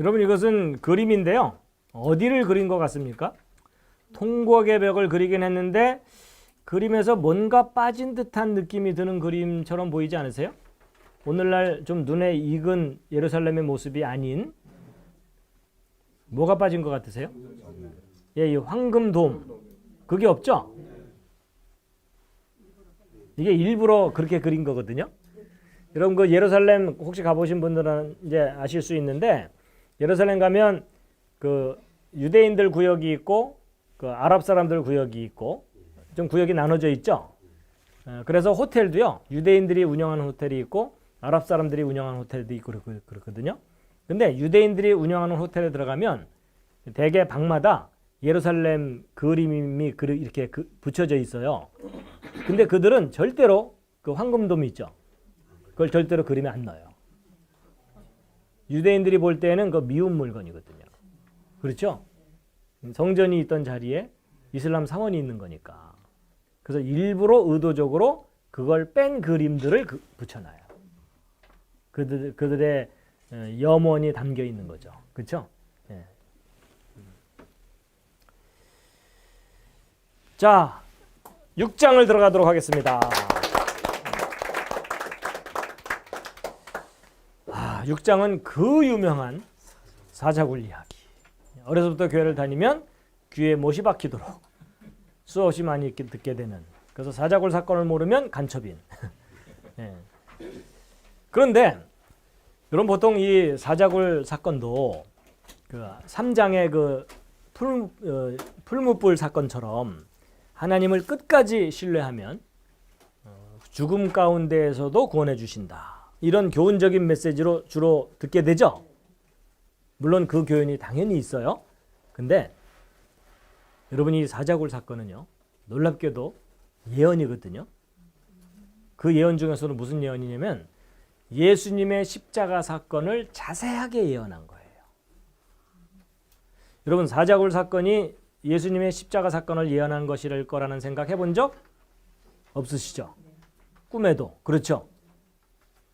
여러분 이것은 그림인데요. 어디를 그린 것 같습니까? 통곡의 벽을 그리긴 했는데 그림에서 뭔가 빠진 듯한 느낌이 드는 그림처럼 보이지 않으세요? 오늘날 좀 눈에 익은 예루살렘의 모습이 아닌 뭐가 빠진 것 같으세요? 예, 이 황금돔. 그게 없죠? 이게 일부러 그렇게 그린 거거든요. 여러분 그 예루살렘 혹시 가보신 분들은 이제 아실 수 있는데 예루살렘 가면 그 유대인들 구역이 있고 그 아랍 사람들 구역이 있고 좀 구역이 나눠져 있죠. 그래서 호텔도요. 유대인들이 운영하는 호텔이 있고 아랍 사람들이 운영하는 호텔도 있고 그렇거든요. 근데 유대인들이 운영하는 호텔에 들어가면 대개 방마다 예루살렘 그림이 이렇게 붙여져 있어요. 근데 그들은 절대로 그 황금돔이 있죠. 그걸 절대로 그림에 안 넣어요. 유대인들이 볼 때는 그 미운 물건이거든요. 그렇죠? 성전이 있던 자리에 이슬람 사원이 있는 거니까. 그래서 일부러 의도적으로 그걸 뺀 그림들을 붙여놔요. 그들의 염원이 담겨 있는 거죠. 그렇죠? 예. 자, 6장을 들어가도록 하겠습니다. 6장은 그 유명한 사자굴 이야기. 어려서부터 교회를 다니면 귀에 못이 박히도록 수없이 많이 듣게 되는. 그래서 사자굴 사건을 모르면 간첩인. 예. 그런데 여러분 보통 이 사자굴 사건도 그 3장의 그 풀무불 사건처럼 하나님을 끝까지 신뢰하면 죽음 가운데에서도 구원해 주신다. 이런 교훈적인 메시지로 주로 듣게 되죠. 물론 그 교훈이 당연히 있어요. 근데 여러분이 사자굴 사건은요. 놀랍게도 예언이거든요. 그 예언 중에서는 무슨 예언이냐면 예수님의 십자가 사건을 자세하게 예언한 거예요. 여러분 사자굴 사건이 예수님의 십자가 사건을 예언한 것일 거라는 생각 해본 적 없으시죠? 꿈에도. 그렇죠?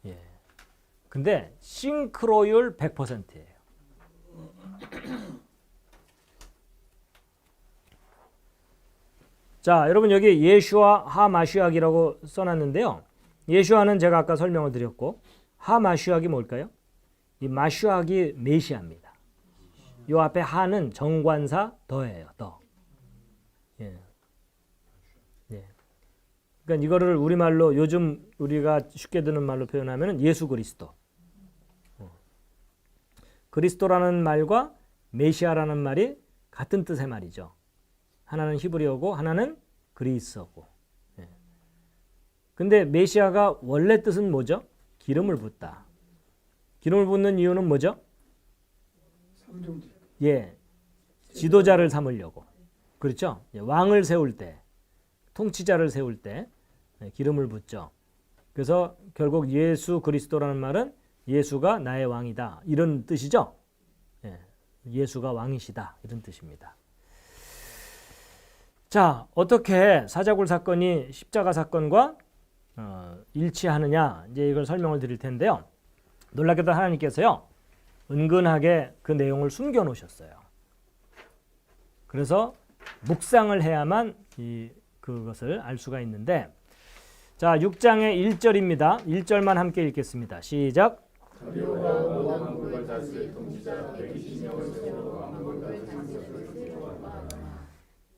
예. 근데 싱크로율 100%예요. 자, 여러분 여기 예슈아 하마슈악이라고 써놨는데요. 예슈아는 제가 아까 설명을 드렸고 하마슈악이 뭘까요? 이 마슈악이 메시아입니다. 요 앞에 하는 정관사 더예요. 더. 예. 예. 그러니까 이거를 우리말로 요즘 우리가 쉽게 듣는 말로 표현하면 예수 그리스도. 그리스도라는 말과 메시아라는 말이 같은 뜻의 말이죠. 하나는 히브리어고 하나는 그리스어고. 예. 근데 메시아가 원래 뜻은 뭐죠? 기름을 붓다. 기름을 붓는 이유는 뭐죠? 예, 지도자를 삼으려고. 그렇죠? 예, 왕을 세울 때, 통치자를 세울 때 기름을 붓죠. 그래서 결국 예수 그리스도라는 말은 예수가 나의 왕이다. 이런 뜻이죠. 예, 예수가 왕이시다. 이런 뜻입니다. 자, 어떻게 사자굴 사건이 십자가 사건과 일치하느냐. 이제 이걸 설명을 드릴 텐데요. 놀랍게도 하나님께서요. 은근하게 그 내용을 숨겨 놓으셨어요. 그래서 묵상을 해야만 그것을 알 수가 있는데 자 6장의 1절입니다. 1절만 함께 읽겠습니다. 시작.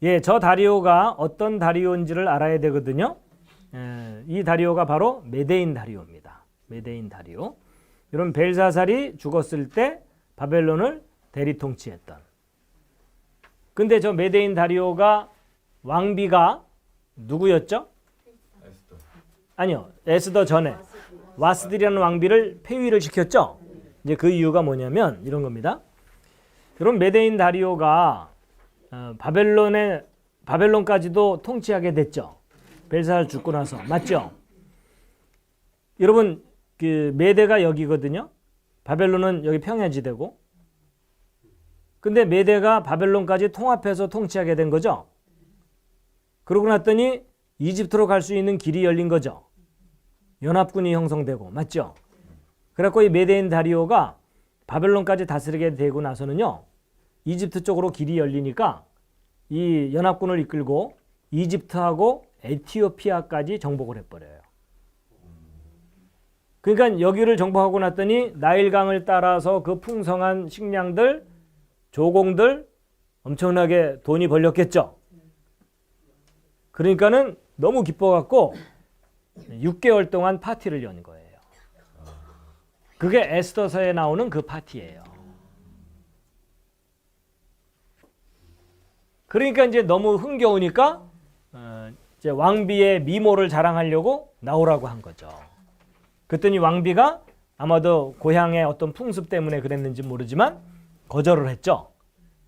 예, 저 다리오가 어떤 다리오인지를 알아야 되거든요. 이 다리오가 바로 메데인 다리오입니다. 메데인 다리오. 여러분 벨사살이 죽었을 때 바벨론을 대리 통치했던. 근데 저 메데인 다리오가 왕비가 누구였죠? 에스더. 아니요. 에스더 전에 와스디라는 왕비를 폐위를 시켰죠. 이제 그 이유가 뭐냐면 이런 겁니다. 여러분 메데인 다리오가 바벨론까지도 통치하게 됐죠. 벨사살 죽고 나서. 맞죠? 여러분 그 메대가 여기거든요. 바벨론은 여기 평야지대고. 근데 메대가 바벨론까지 통합해서 통치하게 된 거죠. 그러고 났더니 이집트로 갈 수 있는 길이 열린 거죠. 연합군이 형성되고. 맞죠? 그래갖고 이 메데인 다리오가 바벨론까지 다스리게 되고 나서는요. 이집트 쪽으로 길이 열리니까 이 연합군을 이끌고 이집트하고 에티오피아까지 정복을 해버려요. 그러니까 여기를 정복하고 났더니 나일강을 따라서 그 풍성한 식량들, 조공들 엄청나게 돈이 벌렸겠죠. 그러니까는 너무 기뻐갖고 6개월 동안 파티를 연 거예요. 그게 에스더서에 나오는 그 파티예요. 그러니까 이제 너무 흥겨우니까 이제 왕비의 미모를 자랑하려고 나오라고 한 거죠. 그랬더니 왕비가 아마도 고향의 어떤 풍습 때문에 그랬는지 모르지만 거절을 했죠.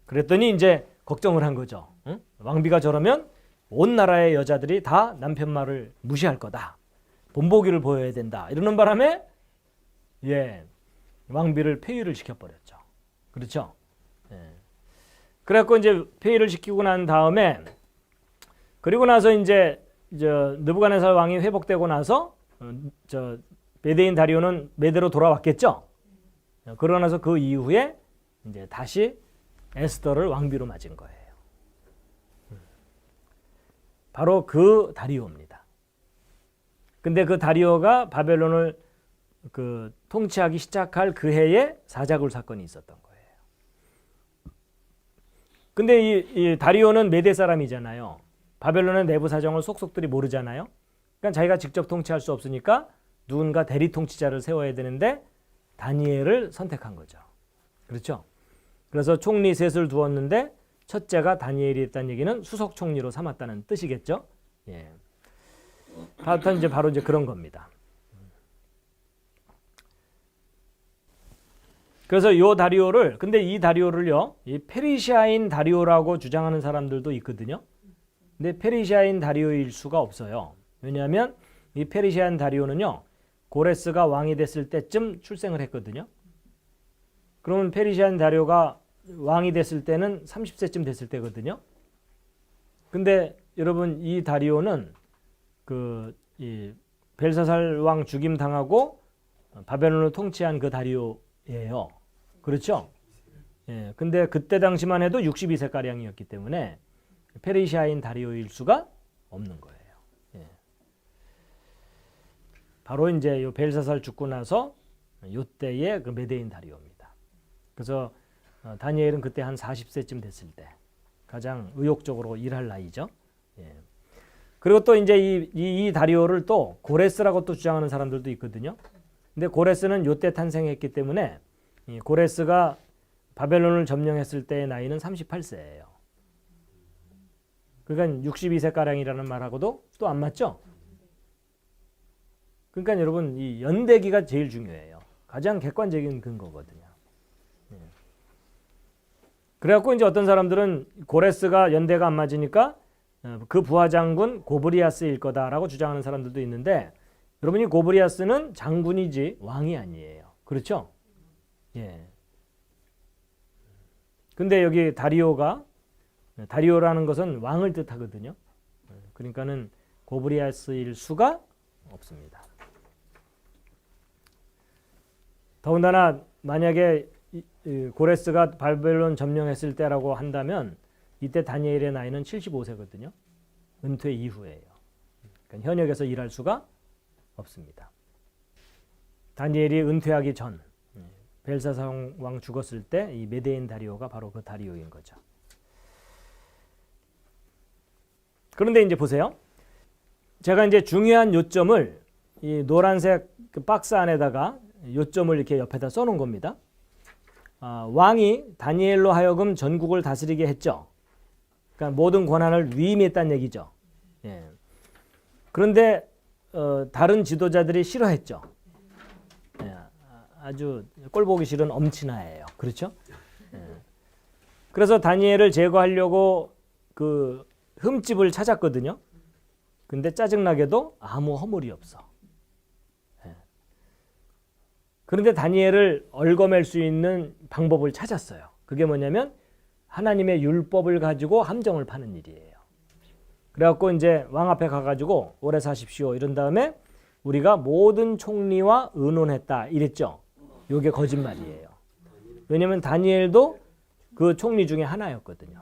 그랬더니 이제 걱정을 한 거죠. 응? 왕비가 저러면 온 나라의 여자들이 다 남편 말을 무시할 거다. 본보기를 보여야 된다. 이러는 바람에 왕비를 폐위를 시켜버렸죠. 그렇죠? 그래갖고 이제 폐위를 시키고 난 다음에 그리고 나서 이제 느부갓네살 왕이 회복되고 나서 메데인 다리오는 메대로 돌아왔겠죠. 그러고 나서 그 이후에 이제 다시 에스더를 왕비로 맞은 거예요. 바로 그 다리오입니다. 근데 그 다리오가 바벨론을 통치하기 시작할 그 해에 사자굴 사건이 있었던 거예요. 근데 이 다리오는 메대 사람이잖아요. 바벨론의 내부 사정을 속속들이 모르잖아요. 그러니까 자기가 직접 통치할 수 없으니까 누군가 대리 통치자를 세워야 되는데 다니엘을 선택한 거죠. 그렇죠? 그래서 총리 셋을 두었는데 첫째가 다니엘이 했다는 얘기는 수석 총리로 삼았다는 뜻이겠죠. 바로 이제 그런 겁니다. 그래서 근데 이 다리오를요, 이 페르시아인 다리오라고 주장하는 사람들도 있거든요. 근데 페르시아인 다리오일 수가 없어요. 왜냐하면 이 페르시아인 다리오는요, 고레스가 왕이 됐을 때쯤 출생을 했거든요. 그러면 페르시아인 다리오가 왕이 됐을 때는 30세쯤 됐을 때거든요. 근데 여러분 이 다리오는 이 벨사살 왕 죽임 당하고 바벨론을 통치한 그 다리오예요. 그렇죠? 근데 그때 당시만 해도 62세 가량이었기 때문에 페르시아인 다리오일 수가 없는 거예요. 바로 이제 요 벨사살 죽고 나서 요때의 그 메데인 다리오입니다. 그래서 다니엘은 그때 한 40세쯤 됐을 때 가장 의욕적으로 일할 나이죠. 그리고 또 이제 이 다리오를 또 고레스라고 또 주장하는 사람들도 있거든요. 근데 고레스는 요때 탄생했기 때문에 이 고레스가 바벨론을 점령했을 때의 나이는 38세예요. 그러니까 62세 가량이라는 말하고도 또 안 맞죠? 그러니까 여러분 이 연대기가 제일 중요해요. 가장 객관적인 근거거든요. 그래갖고 이제 어떤 사람들은 고레스가 연대가 안 맞으니까 그 부하장군 고브리아스일 거다라고 주장하는 사람들도 있는데 여러분이 고브리아스는 장군이지 왕이 아니에요. 그렇죠? 근데 여기 다리오라는 것은 왕을 뜻하거든요. 그러니까는 고브리아스일 수가 없습니다. 더군다나 만약에 고레스가 바벨론 점령했을 때라고 한다면 이때 다니엘의 나이는 75세거든요. 은퇴 이후예요. 그러니까 현역에서 일할 수가 없습니다. 다니엘이 은퇴하기 전 벨사살 왕 죽었을 때 이 메데인 다리오가 바로 그 다리오인 거죠. 그런데 이제 보세요. 제가 이제 중요한 요점을 이 노란색 그 박스 안에다가 요점을 이렇게 옆에다 써놓은 겁니다. 왕이 다니엘로 하여금 전국을 다스리게 했죠. 그러니까 모든 권한을 위임했다는 얘기죠. 그런데 다른 지도자들이 싫어했죠. 아주 꼴보기 싫은 엄친아예요. 그렇죠? 그래서 다니엘을 제거하려고 그 흠집을 찾았거든요. 근데 짜증나게도 아무 허물이 없어. 그런데 다니엘을 얽어맬 수 있는 방법을 찾았어요. 그게 뭐냐면 하나님의 율법을 가지고 함정을 파는 일이에요. 그래갖고 이제 왕 앞에 가가지고 오래 사십시오 이런 다음에 우리가 모든 총리와 의논했다 이랬죠. 이게 거짓말이에요. 왜냐하면 다니엘도 그 총리 중에 하나였거든요.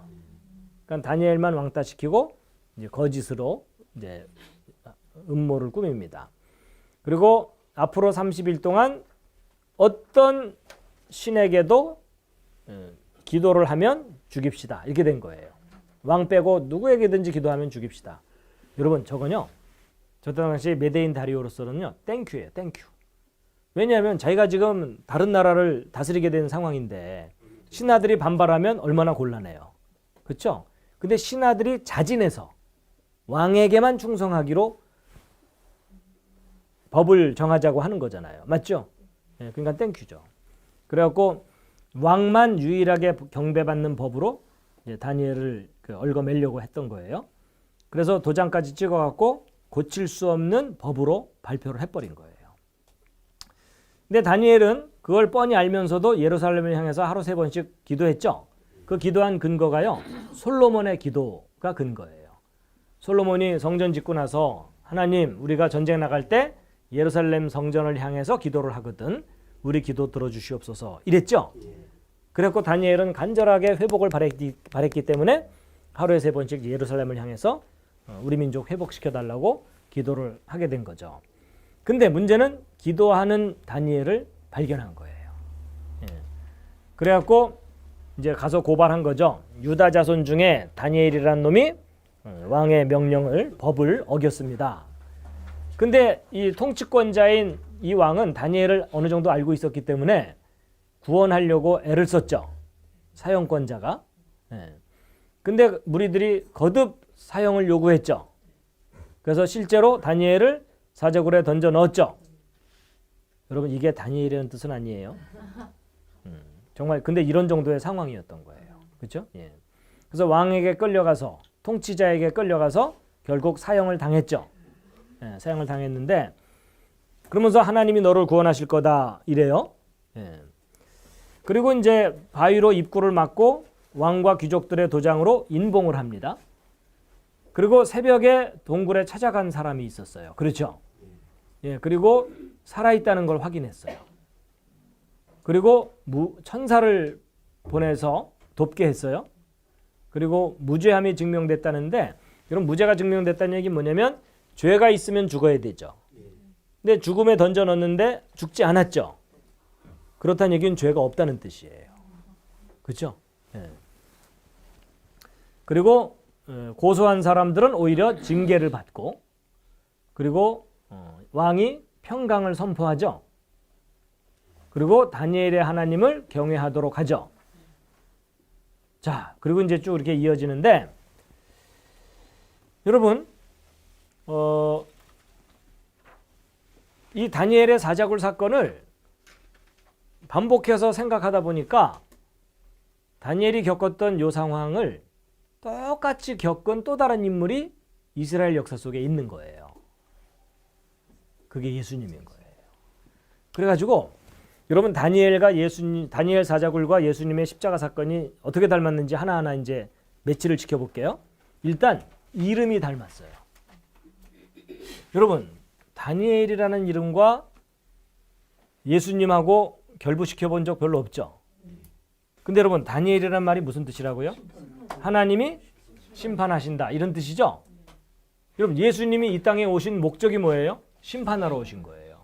그러니까 다니엘만 왕따시키고 이제 거짓으로 이제 음모를 꾸밉니다. 그리고 앞으로 30일 동안 어떤 신에게도 기도를 하면 죽입시다. 이렇게 된 거예요. 왕 빼고 누구에게든지 기도하면 죽입시다. 여러분 저건요. 저 당시 메데인 다리오로서는요. 땡큐예요. 땡큐. 왜냐하면 자기가 지금 다른 나라를 다스리게 된 상황인데 신하들이 반발하면 얼마나 곤란해요. 그렇죠? 근데 신하들이 자진해서 왕에게만 충성하기로 법을 정하자고 하는 거잖아요. 맞죠? 예, 그러니까 땡큐죠. 그래갖고 왕만 유일하게 경배받는 법으로 이제 다니엘을 얽어매려고 했던 거예요. 그래서 도장까지 찍어갖고 고칠 수 없는 법으로 발표를 해버린 거예요. 근데 다니엘은 그걸 뻔히 알면서도 예루살렘을 향해서 하루 3번씩 기도했죠. 그 기도한 근거가요. 솔로몬의 기도가 근거예요. 솔로몬이 성전 짓고 나서 하나님 우리가 전쟁 나갈 때 예루살렘 성전을 향해서 기도를 하거든. 우리 기도 들어주시옵소서 이랬죠. 그래서 다니엘은 간절하게 회복을 바랬기 때문에 하루에 3번씩 예루살렘을 향해서 우리 민족 회복시켜달라고 기도를 하게 된 거죠. 근데 문제는 기도하는 다니엘을 발견한 거예요. 예. 그래갖고 이제 가서 고발한 거죠. 유다 자손 중에 다니엘이라는 놈이 왕의 명령을 법을 어겼습니다. 근데 이 통치권자인 이 왕은 다니엘을 어느 정도 알고 있었기 때문에 구원하려고 애를 썼죠. 사형권자가. 예. 근데 무리들이 거듭 사형을 요구했죠. 그래서 실제로 다니엘을 사자굴에 던져 넣었죠. 여러분 이게 다니엘이라는 뜻은 아니에요. 정말 근데 이런 정도의 상황이었던 거예요. 그렇죠? 예. 그래서 왕에게 끌려가서 통치자에게 끌려가서 결국 사형을 당했죠. 예, 사형을 당했는데 그러면서 하나님이 너를 구원하실 거다 이래요. 예. 그리고 이제 바위로 입구를 막고 왕과 귀족들의 도장으로 인봉을 합니다. 그리고 새벽에 동굴에 찾아간 사람이 있었어요. 그렇죠? 예, 그리고 살아있다는 걸 확인했어요. 그리고 천사를 보내서 돕게 했어요. 그리고 무죄함이 증명됐다는데 여러분 무죄가 증명됐다는 얘기는 뭐냐면 죄가 있으면 죽어야 되죠. 근데 죽음에 던져 넣었는데 죽지 않았죠. 그렇다는 얘기는 죄가 없다는 뜻이에요. 그렇죠? 예. 그리고 고소한 사람들은 오히려 징계를 받고 그리고 왕이 평강을 선포하죠. 그리고 다니엘의 하나님을 경외하도록 하죠. 자, 그리고 이제 쭉 이렇게 이어지는데 여러분 이 다니엘의 사자굴 사건을 반복해서 생각하다 보니까 다니엘이 겪었던 이 상황을 똑같이 겪은 또 다른 인물이 이스라엘 역사 속에 있는 거예요. 그게 예수님인 거예요. 그래가지고 여러분 다니엘 사자굴과 예수님의 십자가 사건이 어떻게 닮았는지 하나하나 이제 매치를 지켜볼게요. 일단 이름이 닮았어요. 여러분 다니엘이라는 이름과 예수님하고 결부시켜 본 적 별로 없죠. 근데 여러분 다니엘이라는 말이 무슨 뜻이라고요? 하나님이 심판하신다 이런 뜻이죠. 여러분 예수님이 이 땅에 오신 목적이 뭐예요? 심판하러 오신 거예요.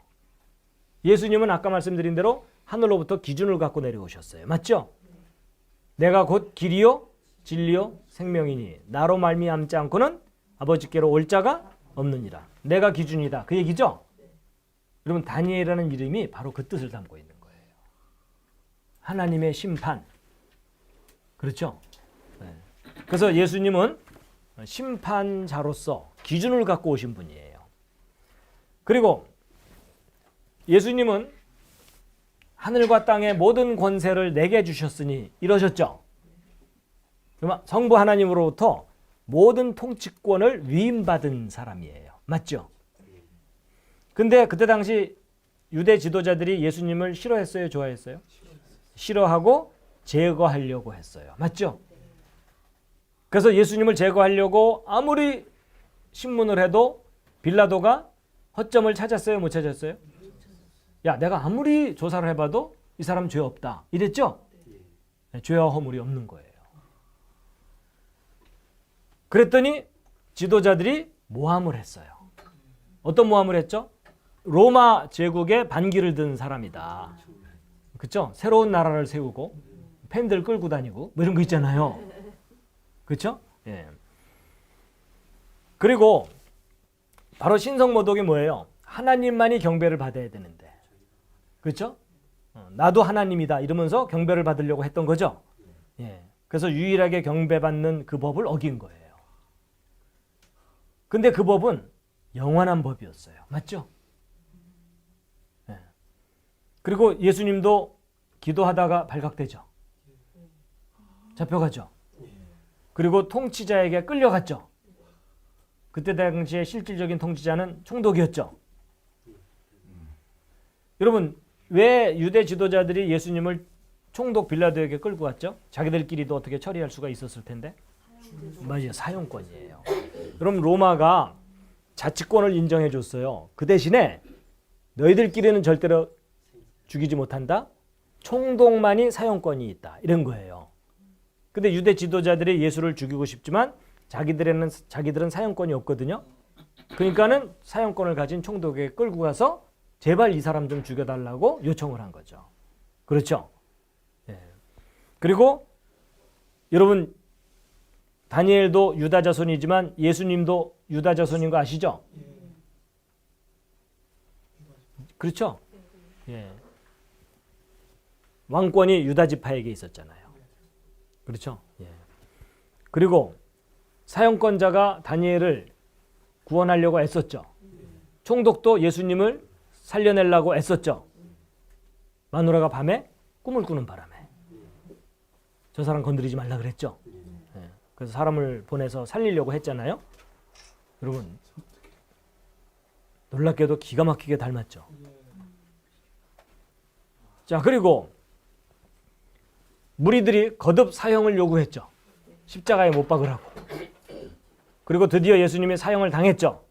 예수님은 아까 말씀드린 대로 하늘로부터 기준을 갖고 내려오셨어요. 맞죠? 내가 곧 길이요 진리요 생명이니 나로 말미암지 않고는 아버지께로 올 자가 없느니라. 내가 기준이다. 그 얘기죠? 여러분 다니엘이라는 이름이 바로 그 뜻을 담고 있는 거예요. 하나님의 심판. 그렇죠? 네. 그래서 예수님은 심판자로서 기준을 갖고 오신 분이에요. 그리고 예수님은 하늘과 땅의 모든 권세를 내게 주셨으니 이러셨죠. 성부 하나님으로부터 모든 통치권을 위임받은 사람이에요. 맞죠? 근데 그때 당시 유대 지도자들이 예수님을 싫어했어요? 좋아했어요? 싫어하고 제거하려고 했어요. 맞죠? 그래서 예수님을 제거하려고 아무리 신문을 해도 빌라도가 허점을 찾았어요? 못 찾았어요? 야, 내가 아무리 조사를 해봐도 이 사람 죄 없다. 이랬죠? 죄와 허물이 없는 거예요. 그랬더니 지도자들이 모함을 했어요. 어떤 모함을 했죠? 로마 제국의 반기를 든 사람이다. 그렇죠? 새로운 나라를 세우고 팬들 끌고 다니고 뭐 이런 거 있잖아요. 그렇죠? 예. 그리고 바로 신성모독이 뭐예요? 하나님만이 경배를 받아야 되는데, 그렇죠? 나도 하나님이다 이러면서 경배를 받으려고 했던 거죠. 예. 그래서 유일하게 경배받는 그 법을 어긴 거예요. 근데 그 법은 영원한 법이었어요. 맞죠? 예. 그리고 예수님도 기도하다가 발각되죠. 잡혀가죠. 그리고 통치자에게 끌려갔죠. 그때 당시에 실질적인 통치자는 총독이었죠. 여러분, 왜 유대 지도자들이 예수님을 총독 빌라도에게 끌고 갔죠? 자기들끼리도 어떻게 처리할 수가 있었을 텐데. 맞아요. 사용권이에요. 그럼 로마가 자치권을 인정해 줬어요. 그 대신에 너희들끼리는 절대로 죽이지 못한다. 총독만이 사용권이 있다. 이런 거예요. 근데 유대 지도자들이 예수를 죽이고 싶지만 자기들은 사용권이 없거든요. 그러니까는 사용권을 가진 총독에게 끌고 가서 제발 이 사람 좀 죽여달라고 요청을 한 거죠. 그렇죠? 예. 그리고 여러분 다니엘도 유다 자손이지만 예수님도 유다 자손인 거 아시죠? 그렇죠? 예. 왕권이 유다 지파에게 있었잖아요. 그렇죠? 예. 그리고 사형권자가 다니엘을 구원하려고 애썼죠. 총독도 예수님을 살려내려고 애썼죠. 마누라가 밤에 꿈을 꾸는 바람에 저 사람 건드리지 말라 그랬죠. 예. 그래서 사람을 보내서 살리려고 했잖아요. 여러분 놀랍게도 기가 막히게 닮았죠. 자, 그리고 무리들이 거듭 사형을 요구했죠. 십자가에 못 박으라고. 그리고 드디어 예수님이 사형을 당했죠.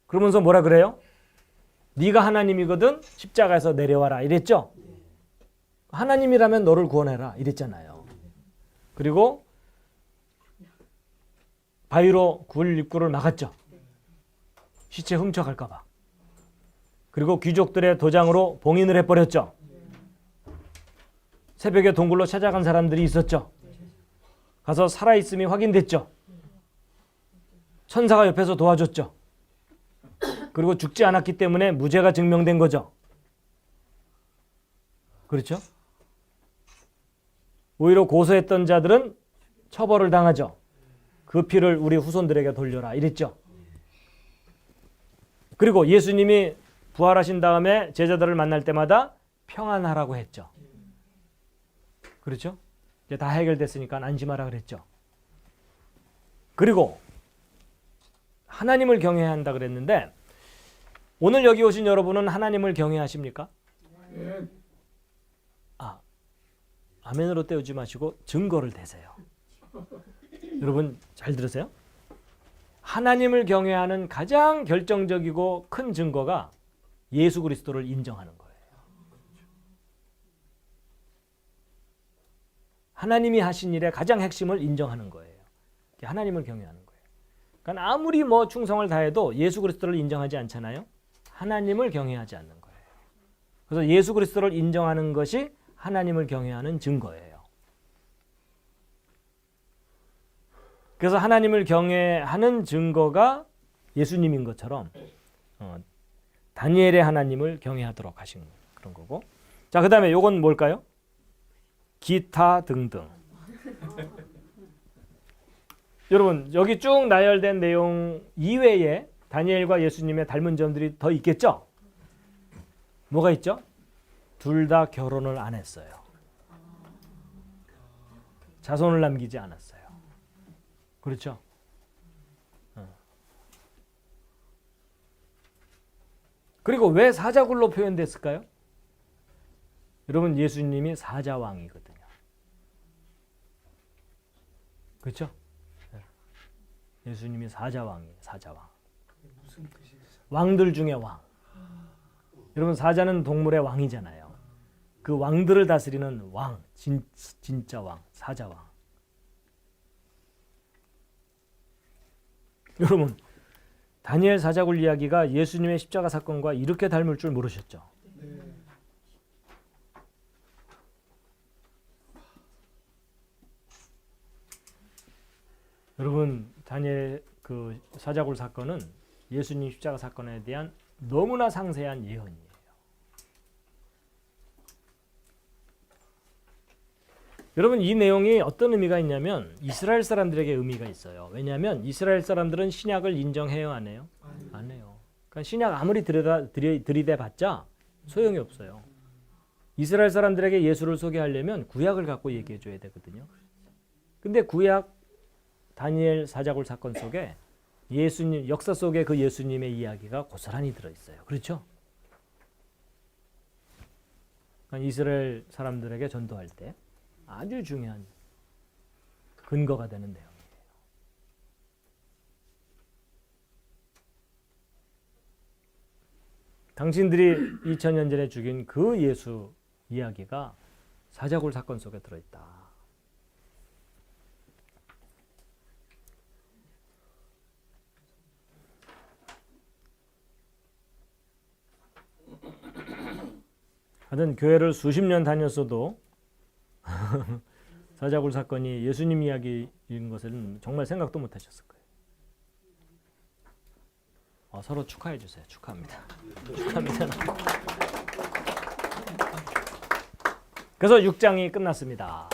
그러면서 뭐라 그래요? 네가 하나님이거든 십자가에서 내려와라 이랬죠. 하나님이라면 너를 구원해라 이랬잖아요. 그리고 바위로 굴 입구를 막았죠. 시체 훔쳐갈까 봐. 그리고 귀족들의 도장으로 봉인을 해버렸죠. 새벽에 동굴로 찾아간 사람들이 있었죠. 가서 살아있음이 확인됐죠. 천사가 옆에서 도와줬죠. 그리고 죽지 않았기 때문에 무죄가 증명된 거죠. 그렇죠? 오히려 고소했던 자들은 처벌을 당하죠. 그 피를 우리 후손들에게 돌려라 이랬죠. 그리고 예수님이 부활하신 다음에 제자들을 만날 때마다 평안하라고 했죠. 그렇죠? 이제 다 해결됐으니까 안심하라 그랬죠. 그리고 하나님을 경외해야 한다 그랬는데 오늘 여기 오신 여러분은 하나님을 경외하십니까? 아멘으로 때우지 마시고 증거를 대세요. 여러분 잘 들으세요. 하나님을 경외하는 가장 결정적이고 큰 증거가 예수 그리스도를 인정하는 거예요. 하나님이 하신 일의 가장 핵심을 인정하는 거예요. 하나님을 경외하는 거예요. 그러니까 아무리 뭐 충성을 다해도 예수 그리스도를 인정하지 않잖아요. 하나님을 경외하지 않는 거예요. 그래서 예수 그리스도를 인정하는 것이 하나님을 경외하는 증거예요. 그래서 하나님을 경외하는 증거가 예수님인 것처럼 다니엘의 하나님을 경외하도록 하신 그런 거고. 자, 그다음에 요건 뭘까요? 기타 등등. 여러분 여기 쭉 나열된 내용 이외에 다니엘과 예수님의 닮은 점들이 더 있겠죠? 뭐가 있죠? 둘 다 결혼을 안 했어요. 자손을 남기지 않았어요. 그렇죠? 그리고 왜 사자굴로 표현됐을까요? 여러분 예수님이 사자왕이거든요. 그렇죠? 예수님이 사자왕이에요. 사자왕. 왕들 중에 왕. 여러분 사자는 동물의 왕이잖아요. 그 왕들을 다스리는 왕, 진짜 왕, 사자왕. 여러분, 다니엘 사자굴 이야기가 예수님의 십자가 사건과 이렇게 닮을 줄 모르셨죠? 여러분, 다니엘 그 사자굴 사건은 예수님 십자가 사건에 대한 너무나 상세한 예언이에요. 여러분, 이 내용이 어떤 의미가 있냐면 이스라엘 사람들에게 의미가 있어요. 왜냐하면 이스라엘 사람들은 신약을 인정해요, 안 해요? 안 해요. 그러니까 신약 아무리 들이대봤자 소용이 없어요. 이스라엘 사람들에게 예수를 소개하려면 구약을 갖고 얘기해 줘야 되거든요. 근데 구약 다니엘 사자굴 사건 속에 예수님 역사 속에 그 예수님의 이야기가 고스란히 들어 있어요. 그렇죠? 그러니까 이스라엘 사람들에게 전도할 때 아주 중요한 근거가 되는 내용이에요. 당신들이 2000년 전에 죽인 그 예수 이야기가 사자굴 사건 속에 들어있다. 하여튼 교회를 수십 년 다녔어도 사자굴 사건이 예수님 이야기인 것은 정말 생각도 못 하셨을 거예요. 서로 축하해 주세요. 축하합니다. 축하합니다. 그래서 6장이 끝났습니다.